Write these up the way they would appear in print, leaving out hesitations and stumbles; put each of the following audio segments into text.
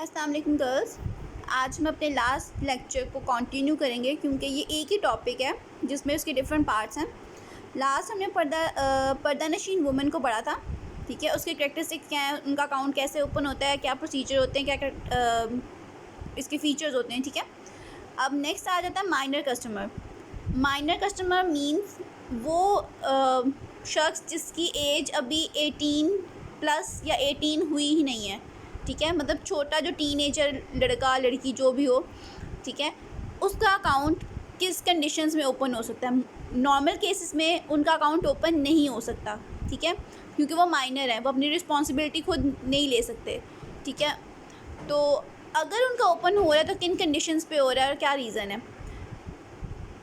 अस्सलाम वालेकुम गर्ल्स। आज हम अपने लास्ट लेक्चर को कंटिन्यू करेंगे क्योंकि ये एक ही टॉपिक है जिसमें उसके डिफरेंट पार्ट्स हैं। लास्ट हमने पर्दानशीन वुमेन को पढ़ा था, ठीक है। उसके कैरेक्टरिस्टिक्स क्या हैं, उनका अकाउंट कैसे ओपन होता है, क्या प्रोसीजर होते हैं, क्या इसके फीचर्स होते हैं, ठीक है। अब नेक्स्ट आ जाता है minor customer. Minor customer means वो शख्स जिसकी एज अभी 18 प्लस या 18 हुई ही नहीं है, ठीक है। मतलब छोटा जो टीनेजर लड़का लड़की जो भी हो, ठीक है, उसका अकाउंट किस कंडीशंस में ओपन हो सकता है। नॉर्मल केसेस में उनका अकाउंट ओपन नहीं हो सकता, ठीक है, क्योंकि वो माइनर है, वो अपनी रिस्पॉन्सिबिलिटी खुद नहीं ले सकते, ठीक है। तो अगर उनका ओपन हो रहा है तो किन कंडीशंस पे हो रहा है और क्या रीज़न है,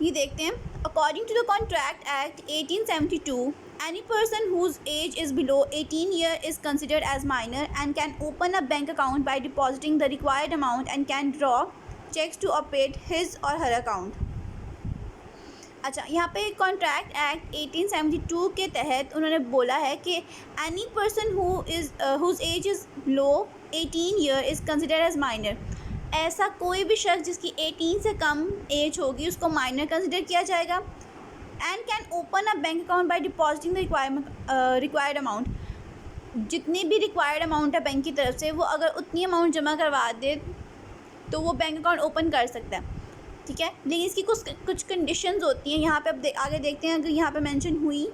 ये देखते हैं। According to the contract act 1872, any person whose age is below 18 years is considered as minor and can open a bank account by depositing the required amount and can draw checks to operate his or her account. अच्छा, यहाँ पे contract act 1872 के तहत उन्होंने बोला है कि any person whose age is low 18 year is considered as minor. ऐसा कोई भी शख्स जिसकी 18 से कम एज होगी उसको माइनर कंसिडर किया जाएगा। And can open a bank account by depositing the required amount. जितनी भी रिक्वायर्ड अमाउंट है बैंक की तरफ से, वो अगर उतनी अमाउंट जमा करवा दे तो वो बैंक अकाउंट ओपन कर सकता है, ठीक है। लेकिन इसकी कुछ कंडीशंस होती हैं। यहाँ पे अब आगे देखते हैं। अगर यहाँ पे मेंशन हुई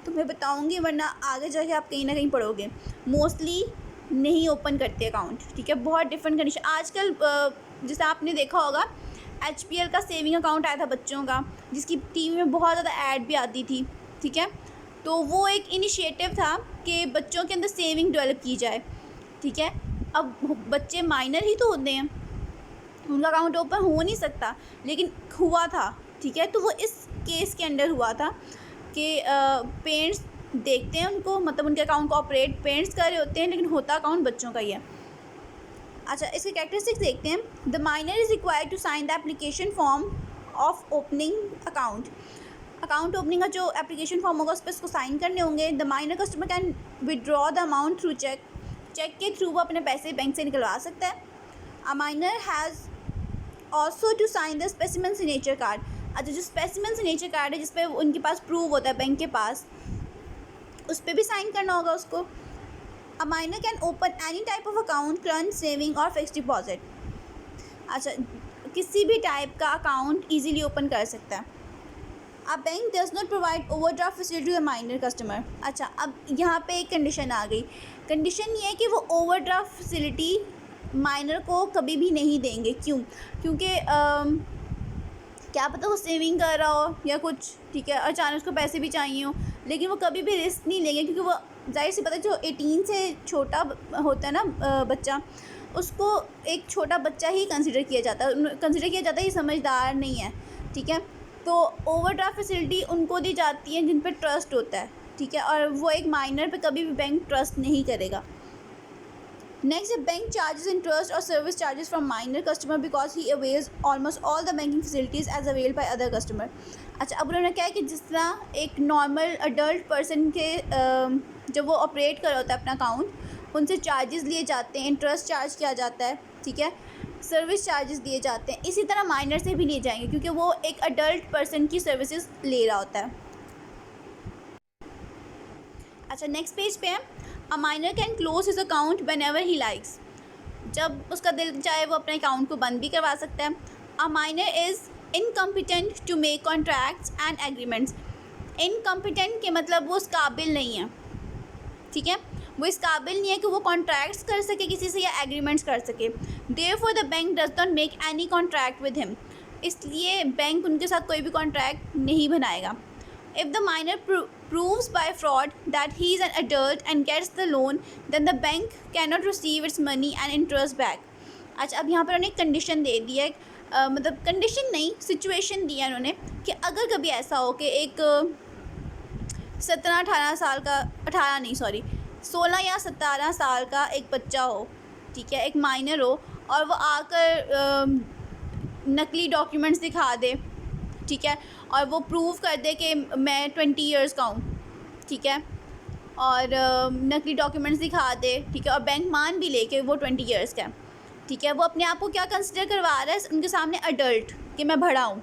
तो मैं बताऊँगी, वरना आगे जाके आप कहीं ना कहीं पढ़ोगे। मोस्टली नहीं ओपन करते अकाउंट, ठीक है। बहुत डिफरेंट कंडीशन आजकल, जैसे आपने देखा होगा HPL का सेविंग अकाउंट आया था बच्चों का, जिसकी टीवी में बहुत ज़्यादा ऐड भी आती थी, ठीक है। तो वो एक इनिशिएटिव था कि बच्चों के अंदर सेविंग डेवलप की जाए, ठीक है। अब बच्चे माइनर ही तो होते हैं, उनका अकाउंट ओपन हो नहीं सकता, लेकिन हुआ था, ठीक है। तो वो इस केस के अंडर हुआ था कि पेरेंट्स देखते हैं उनको, मतलब उनके अकाउंट को ऑपरेट पेरेंट्स कर रहे होते हैं, लेकिन होता अकाउंट बच्चों का ही है। अच्छा, इसके कैरेक्टरिस्टिक्स देखते हैं। The minor is required to sign the application form of opening account. Account opening का जो एप्लीकेशन फॉर्म होगा उस पर इसको साइन करने होंगे। The minor customer can withdraw the amount through cheque. Cheque के थ्रू वो अपने पैसे बैंक से निकलवा सकता है। A minor has also to sign the specimen signature card. अच्छा, जो स्पेसिमेन सिग्नेचर कार्ड है जिस पर उनके पास प्रूव होता है बैंक के पास, उस पर भी साइन करना होगा उसको। A minor can open any type of account, current, saving और fixed deposit. अच्छा, किसी भी टाइप का अकाउंट इजीली ओपन कर सकता है। A bank does not provide overdraft facility to a minor customer. अच्छा, अब यहाँ पे एक कंडीशन आ गई। कंडीशन ये है कि वो ओवरड्राफ्ट फैसिलिटी माइनर को कभी भी नहीं देंगे। क्यों? क्योंकि क्या पता वो सेविंग कर रहा हो या कुछ, ठीक है, अचानक उसको पैसे भी चाहिए हो, लेकिन वो कभी भी रिस्क नहीं लेंगे, क्योंकि वो जाहिर सी पता है जो 18 से छोटा होता है ना बच्चा, उसको एक छोटा बच्चा ही कंसिडर किया जाता है, ये समझदार नहीं है, ठीक है। तो ओवरड्राफ्ट फैसिलिटी उनको दी जाती है जिन पे ट्रस्ट होता है, ठीक है, और वो एक माइनर पे कभी भी बैंक ट्रस्ट नहीं करेगा। नेक्स्ट, बैंक चार्जेस इंटरेस्ट और service charges from minor customer because he avails almost all the banking facilities as avail by other customer. अच्छा, अब उन्होंने क्या है कि जिस तरह एक नॉर्मल अडल्ट पर्सन के जब वो ऑपरेट कर रहा होता है अपना अकाउंट, उनसे चार्जेस लिए जाते हैं, इंटरेस्ट चार्ज किया जाता है, ठीक है, सर्विस चार्जेस दिए जाते हैं, इसी तरह माइनर से भी लिए जाएंगे क्योंकि वो एक अडल्ट पर्सन की सर्विसेज ले रहा होता है। अच्छा, नेक्स्ट पेज पे है। A minor can close his account when ever he likes. जब उसका दिल चाहे वो अपने अकाउंट को बंद भी करवा सकता है। A minor is incompetent to make contracts and agreements. Incompetent के मतलब वो उस काबिल नहीं है, ठीक है, वो इस काबिल नहीं है कि वो कॉन्ट्रैक्ट्स कर सके किसी से या एग्रीमेंट्स कर सके। Therefore the bank does not make any contract with him. इसलिए बैंक उनके साथ कोई भी कॉन्ट्रैक्ट नहीं बनाएगा। If the minor proves by fraud that he is an adult and gets the loan, then the bank cannot receive its money and interest back. अच्छा, अब यहाँ पर उन्होंने एक कंडीशन दे दी है, मतलब कंडीशन नहीं, सिचुएशन दी है उन्होंने कि अगर कभी ऐसा हो कि एक 16 साल का 16 या 17 साल का एक बच्चा हो, ठीक है, एक माइनर हो, और वो आकर नकली डॉक्यूमेंट्स दिखा दे, ठीक है, और वो प्रूव कर दे कि मैं 20 ईयर्स का हूँ, ठीक है, और नकली डॉक्यूमेंट्स दिखा दे, ठीक है, और बैंक मान भी ले कि वो 20 ईयर्स का है, ठीक है, वो अपने आप को क्या कंसिडर करवा रहा है उनके सामने अडल्ट, कि मैं बड़ा हूँ,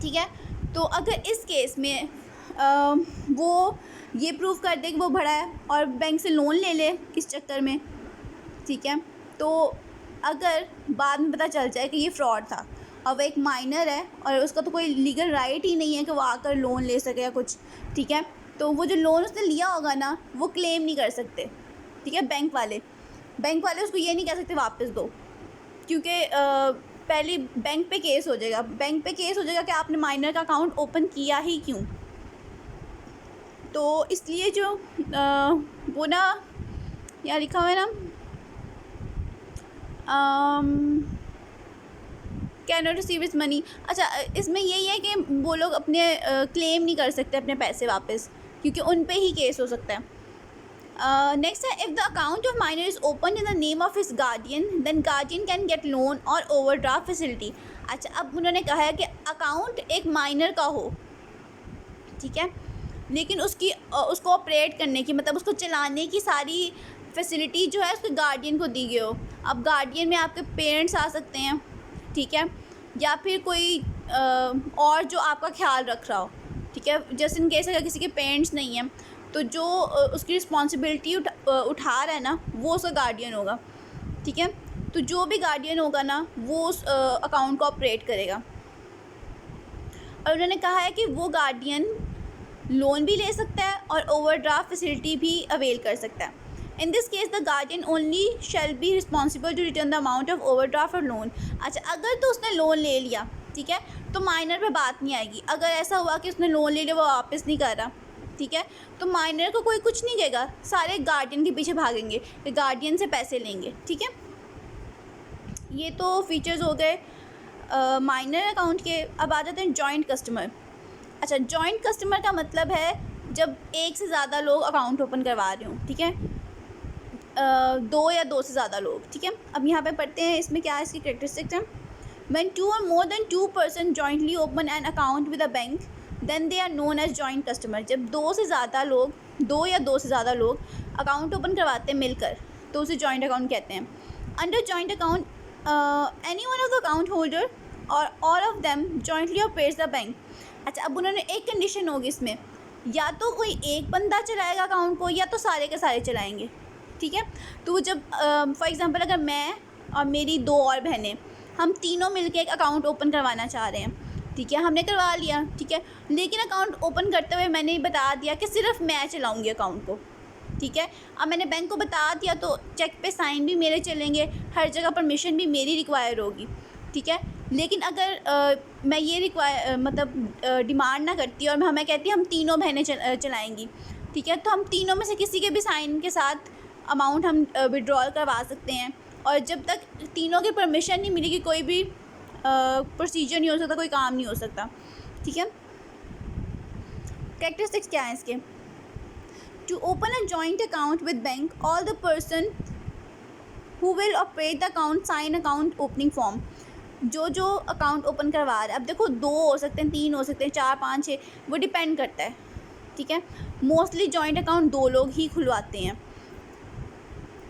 ठीक है। तो अगर इस केस में वो ये प्रूव कर दे कि वो बड़ा है और बैंक से लोन ले ले इस चक्कर में, ठीक है, तो अगर बाद में पता चल जाए कि ये फ्रॉड था और वो एक माइनर है और उसका तो कोई लीगल राइट ही नहीं है कि वो आकर लोन ले सके या कुछ, ठीक है, तो वो जो लोन उसने लिया होगा ना वो क्लेम नहीं कर सकते, ठीक है। बैंक वाले उसको ये नहीं कह सकते वापस दो, क्योंकि पहले बैंक पे केस हो जाएगा कि आपने माइनर का अकाउंट ओपन किया ही क्यों। तो इसलिए जो वो ना यहाँ लिखा हुआ है ना, can not receive is money. अच्छा, इसमें यही है कि वो लोग अपने क्लेम नहीं कर सकते अपने पैसे वापस, क्योंकि उन पे ही केस हो सकता है। नेक्स्ट है, if the account of minor is open in the name of his guardian then guardian can get loan और ओवरड्राफ्ट फैसिलिटी। अच्छा, अब उन्होंने कहा है कि अकाउंट एक माइनर का हो, ठीक है, लेकिन उसको ऑपरेट करने की, मतलब उसको चलाने की सारी फैसिलिटी जो है उसके गार्डियन को दी गई हो। अब गार्डियन में आपके पेरेंट्स आ सकते हैं, ठीक है, या फिर कोई और जो आपका ख्याल रख रहा हो, ठीक है, जैसे इन केस अगर किसी के पेरेंट्स नहीं हैं तो जो उसकी रिस्पॉन्सिबिलिटी उठा रहा है ना वो उसका गार्डियन होगा, ठीक है। तो जो भी गार्डियन होगा ना वो उस अकाउंट को ऑपरेट करेगा। और उन्होंने कहा है कि वो गार्डियन लोन भी ले सकता है और ओवरड्राफ्ट फैसिलिटी भी अवेल कर सकता है। In this case the guardian only shall be responsible to return the amount of overdraft और लोन। अच्छा, अगर तो उसने लोन ले लिया, ठीक है, तो माइनर पे बात नहीं आएगी। अगर ऐसा हुआ कि उसने लोन ले लिया वो वापस नहीं कर रहा, ठीक है, तो माइनर को कोई कुछ नहीं कहेगा, सारे गार्डियन के पीछे भागेंगे कि गार्डियन से पैसे लेंगे, ठीक है। ये तो फीचर्स हो गए माइनर अकाउंट के। अब आ जाते हैं जॉइंट कस्टमर। अच्छा, जॉइंट कस्टमर का मतलब है जब एक से ज़्यादा लोग अकाउंट ओपन करवा रहे हों, ठीक है, दो या दो से ज़्यादा लोग, ठीक है। अब यहाँ पे पढ़ते हैं इसमें क्या है इसकी कैरेक्टरिस्टिक्स हैं। When 2 or more than 2 person jointly open an account with a bank, then they are known as joint customer। जब दो या दो से ज़्यादा लोग अकाउंट ओपन करवाते हैं मिलकर तो उसे जॉइंट अकाउंट कहते हैं। Under joint account any one of the account holder और all of them jointly operates the bank. अच्छा, अब उन्होंने एक कंडीशन होगी इसमें, या तो कोई एक बंदा चलाएगा अकाउंट को या तो सारे के सारे चलाएंगे, ठीक है। तो जब फॉर एग्ज़ाम्पल अगर मैं और मेरी दो और बहनें हम तीनों मिलकर एक अकाउंट ओपन करवाना चाह रहे हैं, ठीक है, हमने करवा लिया, ठीक है, लेकिन अकाउंट ओपन करते हुए मैंने बता दिया कि सिर्फ मैं चलाऊंगी अकाउंट को, ठीक है। अब मैंने बैंक को बता दिया तो चेक पे साइन भी मेरे चलेंगे, हर जगह परमिशन भी मेरी रिक्वायर होगी, ठीक है। लेकिन अगर मैं ये डिमांड ना करती और मैं कहती हम तीनों बहनें चलाएँगी, ठीक है, तो हम तीनों में से किसी के भी साइन के साथ अमाउंट हम विड्रॉल करवा सकते हैं। और जब तक तीनों की परमिशन नहीं मिलेगी कोई भी प्रोसीजर नहीं हो सकता, कोई काम नहीं हो सकता, ठीक है। कैरेक्टरिस्टिक्स क्या है इसके? To open a joint account with bank all the person who will operate the account sign account opening form. जो अकाउंट ओपन करवा रहा है, अब देखो 2 हो सकते हैं, 3 हो सकते हैं, 4, 5, 6, वो डिपेंड करता है, ठीक है। मोस्टली जॉइंट अकाउंट 2 लोग ही खुलवाते हैं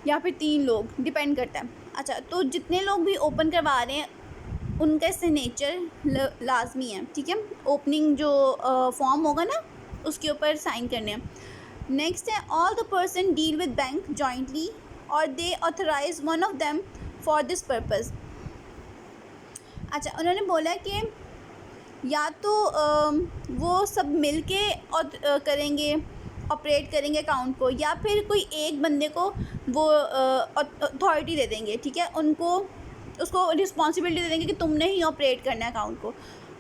या फिर 3 लोग, डिपेंड करता है। अच्छा, तो जितने लोग भी ओपन करवा रहे हैं उनका सिग्नेचर लाजमी है, ठीक है। ओपनिंग जो फॉर्म होगा ना उसके ऊपर साइन करने हैं। नेक्स्ट है, all the person deal with bank jointly और they authorise one of them for this purpose. अच्छा, उन्होंने बोला कि या तो वो सब मिल के करेंगे, ऑपरेट करेंगे अकाउंट को, या फिर कोई एक बंदे को वो अथॉरिटी दे देंगे, ठीक है, उसको रिस्पॉन्सिबिलिटी दे देंगे कि तुमने ही ऑपरेट करना है अकाउंट को।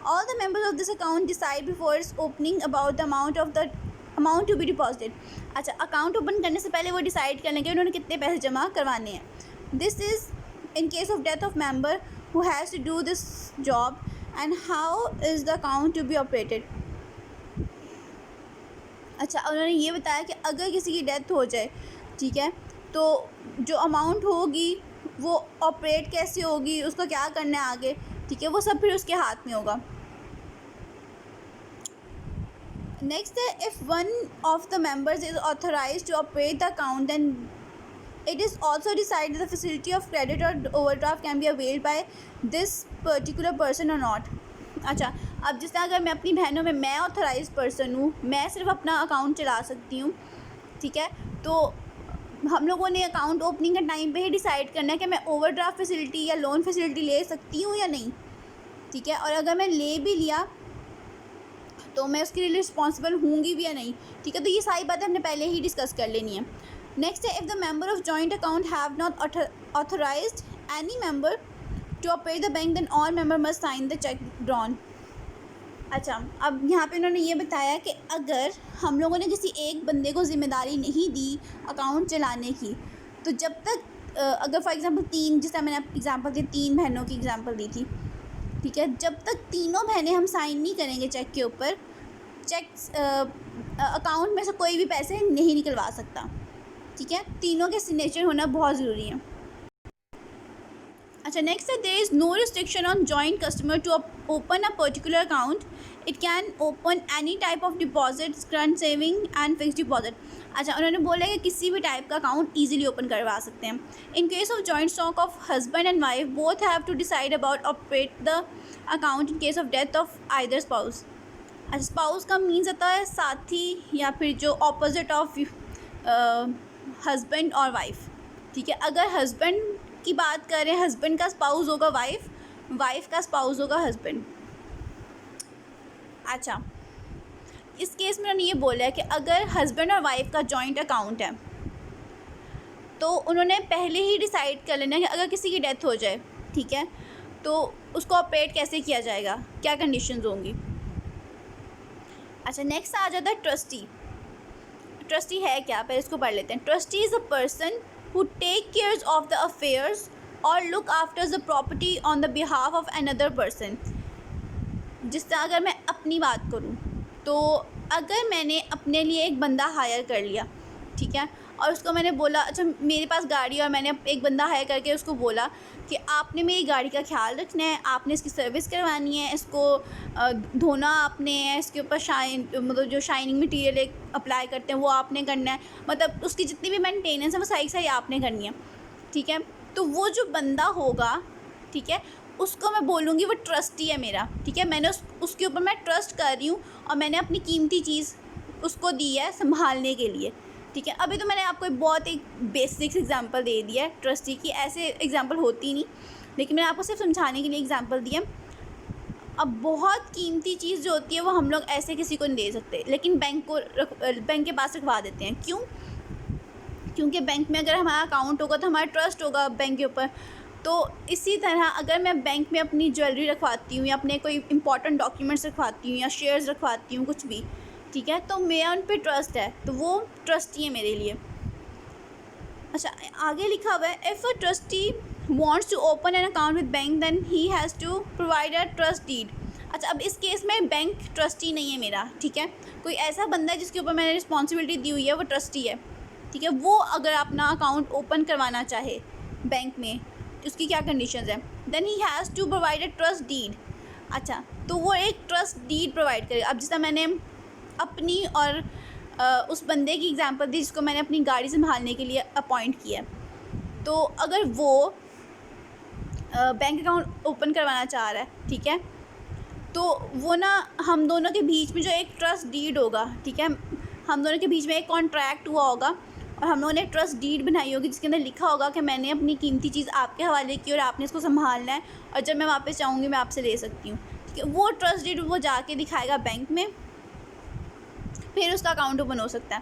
All the members of this account decide before its opening about the amount to be deposited. अच्छा, अकाउंट ओपन करने से पहले वो डिसाइड कर लेंगे उन्होंने कितने पैसे जमा करवाने हैं। This is in case of death of member who has to do this job and how is the account to be operated. अच्छा, उन्होंने ये बताया कि अगर किसी की डेथ हो जाए, ठीक है, तो जो अमाउंट होगी वो ऑपरेट कैसे होगी, उसको क्या करना है आगे, ठीक है, वो सब फिर उसके हाथ में होगा। नेक्स्ट है, if one of the members is authorise to operate the account then it is also decided the facility of credit or overdraft can be availed by this particular person or not. अच्छा, अब जिस तरह अगर मैं अपनी बहनों में मैं ऑथराइज पर्सन हूँ, मैं सिर्फ अपना अकाउंट चला सकती हूँ, ठीक है, तो हम लोगों ने अकाउंट ओपनिंग के टाइम पे ही डिसाइड करना है कि मैं ओवरड्राफ्ट फैसिलिटी या लोन फैसिलिटी ले सकती हूँ या नहीं, ठीक है, और अगर मैं ले भी लिया तो मैं उसके लिए रिस्पॉन्सिबल हूँगी भी या नहीं, ठीक है, तो ये सारी बातें हमने पहले ही डिस्कस कर लेनी है. नेक्स्ट है, if the member of joint account have not authorised any member to operate the bank then all member must sign the cheque drawn. अच्छा, अब यहाँ पे उन्होंने ये बताया कि अगर हम लोगों ने किसी एक बंदे को ज़िम्मेदारी नहीं दी अकाउंट चलाने की, तो जब तक अगर फॉर एग्ज़ाम्पल जिस तरह मैंने एग्ज़ाम्पल दी 3 बहनों की एग्ज़ाम्पल दी थी, ठीक है, जब तक तीनों बहनें हम साइन नहीं करेंगे चेक के ऊपर, अकाउंट में से कोई भी पैसे नहीं निकलवा सकता, ठीक है, तीनों के सिग्नेचर होना बहुत ज़रूरी है. अच्छा, नेक्स्ट है, there is no restriction on joint customer to open a particular account. It can open any type of deposit, current saving and fix deposit. अच्छा, उन्होंने बोला है कि किसी भी टाइप का अकाउंट ईजिली ओपन करवा सकते हैं. In case of joint stock of husband and wife, both have to decide about operate the account in case of death of either spouse. अच्छा, स्पाउस का मीन्स होता है साथी या फिर जो ऑपोजिट ऑफ हस्बैंड और वाइफ, ठीक है. अगर हस्बैंड की बात करें, हस्बैंड का स्पाउस होगा वाइफ, वाइफ का स्पाउस होगा हस्बैंड. अच्छा, इस केस में उन्होंने ये बोला है कि अगर हस्बैंड और वाइफ का जॉइंट अकाउंट है तो उन्होंने पहले ही डिसाइड कर लेना है कि अगर किसी की डेथ हो जाए, ठीक है, तो उसको ऑपरेट कैसे किया जाएगा, क्या कंडीशंस होंगी. अच्छा, नेक्स्ट आ जाता है ट्रस्टी. ट्रस्टी है क्या, पहले इसको पढ़ लेते हैं. Trustee is a person who take care of the affairs or look after the property on the behalf of another person. जिस तरह अगर मैं अपनी बात करूं, तो अगर मैंने अपने लिए एक बंदा हायर कर लिया, ठीक है, और उसको मैंने बोला, अच्छा मेरे पास गाड़ी, और मैंने एक बंदा हायर करके उसको बोला कि आपने मेरी गाड़ी का ख्याल रखना है, आपने इसकी सर्विस करवानी है, इसको धोना आपने है, इसके ऊपर मतलब जो शाइनिंग मटीरियल अप्लाई करते हैं वो आपने करना है, मतलब उसकी जितनी भी मेंटेनेंस है वो सारी आपने करनी है, ठीक है. तो वो जो बंदा होगा, ठीक है, उसको मैं बोलूँगी वो ट्रस्टी है मेरा, ठीक है, मैंने उसके ऊपर मैं ट्रस्ट कर रही हूँ और मैंने अपनी कीमती चीज़ उसको दी है संभालने के लिए, ठीक है. अभी तो मैंने आपको एक बहुत एक बेसिक्स एग्जांपल दे दिया है ट्रस्टी की, ऐसे एग्जांपल होती नहीं, लेकिन मैंने आपको सिर्फ समझाने के लिए एग्जांपल दिया. अब बहुत कीमती चीज़ जो होती है वो हम लोग ऐसे किसी को नहीं दे सकते, लेकिन बैंक के पास रखवा देते हैं. क्यों? क्योंकि बैंक में अगर हमारा अकाउंट होगा तो हमारा ट्रस्ट होगा बैंक के ऊपर. तो इसी तरह अगर मैं बैंक में अपनी ज्वेलरी रखवाती हूँ या अपने कोई इंपॉर्टेंट डॉक्यूमेंट्स रखवाती हूँ या शेयर्स रखवाती हूँ, कुछ भी, ठीक है, तो मेरा उन पे ट्रस्ट है, तो वो ट्रस्टी है मेरे लिए. अच्छा, आगे लिखा हुआ है, if a trustee wants to open an account with bank then he has to provide a trust deed. अच्छा, अब इस केस में बैंक ट्रस्टी नहीं है मेरा, ठीक है, कोई ऐसा बंदा है जिसके ऊपर मैंने रिस्पॉन्सिबिलिटी दी हुई है, वो ट्रस्टी है, ठीक है. वो अगर अपना अकाउंट ओपन करवाना चाहे बैंक में, उसकी क्या कंडीशंस है, then he has to provide a trust deed. अच्छा, तो वो एक ट्रस्ट डीड प्रोवाइड करेगा. अब जिसका मैंने अपनी और उस बंदे की एग्जांपल दी जिसको मैंने अपनी गाड़ी संभालने के लिए अपॉइंट किया, तो अगर वो बैंक अकाउंट ओपन करवाना चाह रहा है, ठीक है, तो वो ना हम दोनों के बीच में जो एक ट्रस्ट डीड होगा, ठीक है, हम दोनों के बीच में एक कॉन्ट्रैक्ट हुआ होगा और हम लोगों ने ट्रस्ट डीड बनाई होगी जिसके अंदर लिखा होगा कि मैंने अपनी कीमती चीज़ आपके हवाले की और आपने इसको संभालना है और जब मैं वापस चाहूँगी मैं आपसे ले सकती हूँ, ठीक है. वो ट्रस्ट डीड वो जाके दिखाएगा बैंक में, फिर उसका अकाउंट ओपन हो सकता है,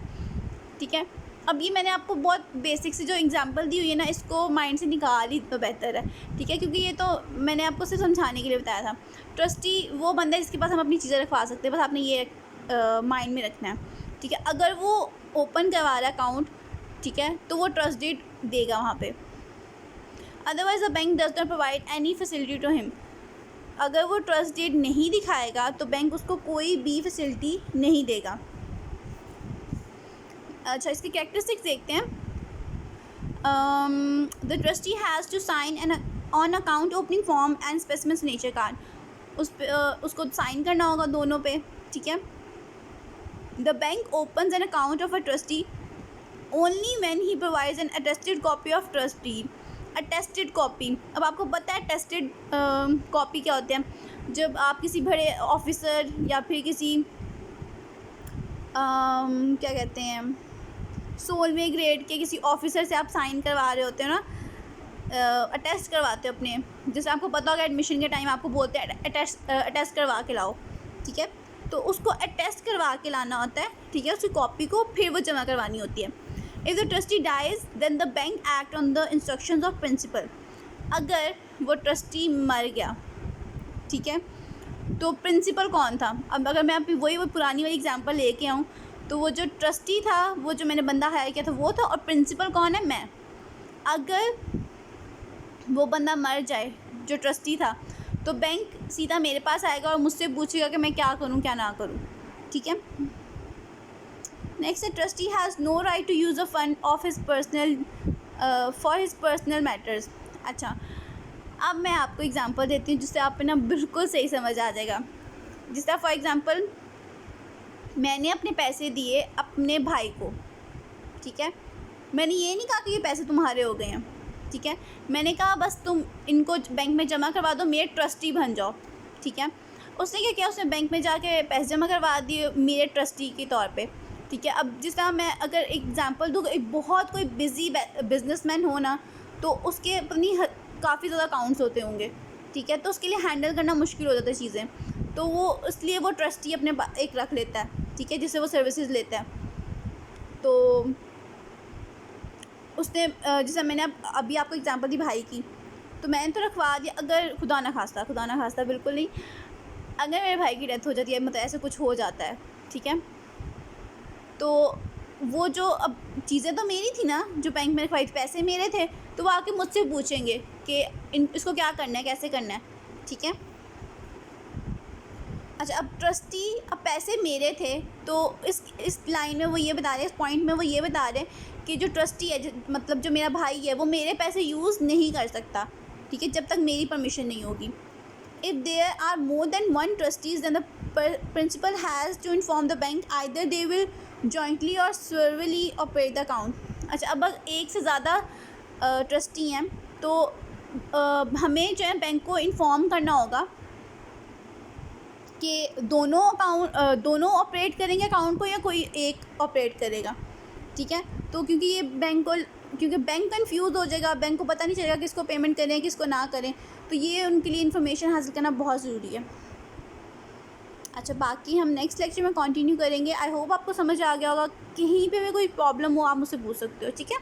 ठीक है. अब ये मैंने आपको बहुत बेसिक से जो एग्जांपल दी हुई है ना, इसको माइंड से निकाल ही तो बेहतर है, ठीक है, क्योंकि ये तो मैंने आपको सिर्फ समझाने के लिए बताया था. ट्रस्टी वो बंदा है जिसके पास हम अपनी चीज़ें रखवा सकते हैं, बस आपने ये माइंड में रखना है, ठीक है. अगर वो ओपन करवा रहा है अकाउंट, ठीक है, तो वो ट्रस्ट डीड देगा वहाँ पे. Otherwise the bank does not provide any facility to him. अगर वो ट्रस्ट डीड नहीं दिखाएगा तो बैंक उसको कोई भी फैसिलिटी नहीं देगा. अच्छा, इसकी कैरेक्टरिस्टिक्स देखते हैं. The trustee has to sign an on account opening form and specimen signature card. उसको साइन करना होगा दोनों पे, ठीक है. The bank opens an account of a trustee only when he provides an attested copy of trust deed. Attested copy, अब आपको पता है अटेस्टेड कॉपी क्या होते हैं? जब आप किसी बड़े ऑफिसर या फिर किसी क्या कहते हैं 16वें ग्रेड के किसी ऑफिसर से आप साइन करवा रहे होते हो ना, अटेस्ट करवाते हो अपने, जैसे आपको पता होगा एडमिशन के टाइम आपको बोलते हैं अटेस्ट करवा के लाओ, ठीक है? तो उसको अटेस्ट करवा के लाना होता है, ठीक है? उसकी कॉपी को फिर वो जमा करवानी होती है। If the trustee dies then the bank act on the instructions of principal. अगर वो ट्रस्टी मर गया, ठीक है, तो प्रिंसिपल कौन था? अब अगर मैं वही पुरानी वाली एग्जांपल लेके आऊँ, तो वो जो ट्रस्टी था, वो जो मैंने बंदा हायर किया था वो था, और प्रिंसिपल कौन है? मैं। अगर वो बंदा मर जाए जो ट्रस्टी था, तो बैंक सीधा मेरे पास आएगा और मुझसे पूछेगा कि मैं क्या करूं क्या ना करूं, ठीक है? Next, trustee has no right to use a fund of his personal for his personal matters. अच्छा, अब मैं आपको एग्जांपल देती हूँ जिससे आप ना बिल्कुल सही समझ आ जाएगा। जिस तरह फॉर एग्जांपल मैंने अपने पैसे दिए अपने भाई को, ठीक है? मैंने ये नहीं कहा कि ये पैसे तुम्हारे हो गए हैं, ठीक है? मैंने कहा बस तुम इनको बैंक में जमा करवा दो, मेरे ट्रस्टी बन जाओ, ठीक है? उसने क्या किया, उसने बैंक में जाके पैसे जमा करवा दिए मेरे ट्रस्टी के तौर पे, ठीक है? अब जिस तरह मैं अगर एग्जांपल दूँ, एक बहुत कोई बिजी बिजनेसमैन हो ना, तो उसके अपनी काफ़ी ज़्यादा अकाउंट्स होते होंगे, ठीक है? तो उसके लिए हैंडल करना मुश्किल हो जाता है चीज़ें, तो वो इसलिए वो ट्रस्टी अपने एक रख लेता है, ठीक है, जिससे वो सर्विसेज लेता है। तो उसने जैसे मैंने अभी आपको एग्जांपल दी भाई की, तो मैंने तो रखवा दिया। अगर खुदा ना खास्ता बिल्कुल नहीं, अगर मेरे भाई की डेथ हो जाती है, मतलब ऐसे कुछ हो जाता है, ठीक है, तो वो जो अब चीज़ें तो मेरी थी ना, जो बैंक में रखवाई थी, पैसे मेरे थे, तो वो आके मुझसे पूछेंगे कि इसको क्या करना है, कैसे करना है, ठीक है? अच्छा, अब ट्रस्टी, अब पैसे मेरे थे, तो इस लाइन में वो ये बता रहे हैं, इस पॉइंट में वो ये बता रहे हैं कि जो ट्रस्टी है, मतलब जो मेरा भाई है, वो मेरे पैसे यूज़ नहीं कर सकता, ठीक है, जब तक मेरी परमिशन नहीं होगी। If there are more than one trustees then the principal has to inform the bank either they will jointly और सर्वली ऑपरेट द अकाउंट। अच्छा, अब एक से ज़्यादा ट्रस्टी हैं, तो हमें जो है बैंक को इन्फॉर्म करना होगा कि दोनों ऑपरेट करेंगे अकाउंट को या कोई एक ऑपरेट करेगा, ठीक है? तो क्योंकि बैंक कंफ्यूज हो जाएगा, बैंक को पता नहीं चलेगा किसको पेमेंट करें किसको ना करें, तो ये उनके लिए इन्फॉर्मेशन हासिल करना बहुत ज़रूरी है। अच्छा, बाकी हम नेक्स्ट लेक्चर में कंटिन्यू करेंगे। आई होप आपको समझ आ गया होगा। कहीं पे भी कोई प्रॉब्लम हो आप मुझसे पूछ सकते हो, ठीक है?